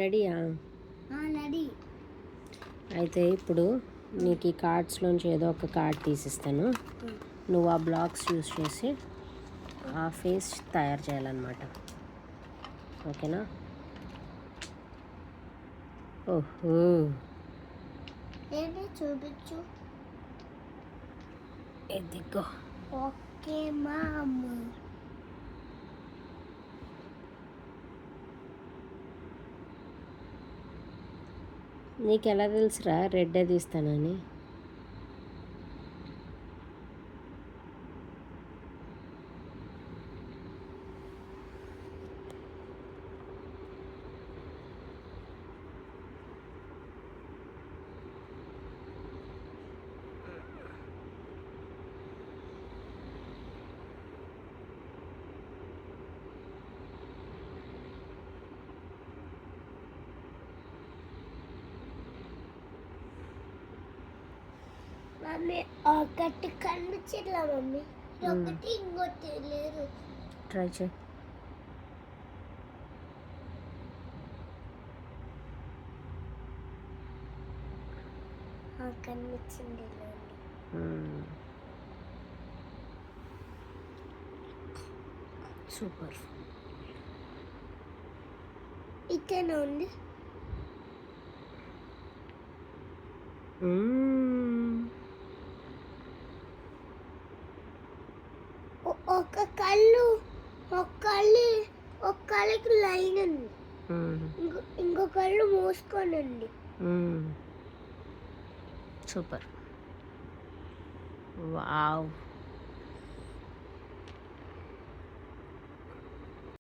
రెడీయా? రెడీ. అయితే ఇప్పుడు నీకు ఈ కార్డ్స్లోంచి ఏదో ఒక కార్డ్ తీసిస్తాను. నువ్వు ఆ బ్లాక్స్ యూస్ చేసి ఆ ఫేస్ తయారు చేయాలన్నమాట. ఓకేనా? ఓహో, ఏంటి చూపించు. ఎదిగో. Okay ma'am. నీకు ఎలా తెలుసురా రెడ్ అది ఇస్తానని? మమ్మీ ఒకటి కనిపించట్లా మమ్మీ, ఒకటి ఇంకోటి లేదు. ట్రై చేయి. కనిపించింది. సూపర్. ఇక్కడనే ఉంది. ఒక కళ్ళు, ఒక కళ్ళకి లైన్ ఉంది, ఇంకో కళ్ళు మూసుకొని ఉంది. సూపర్. వావ్.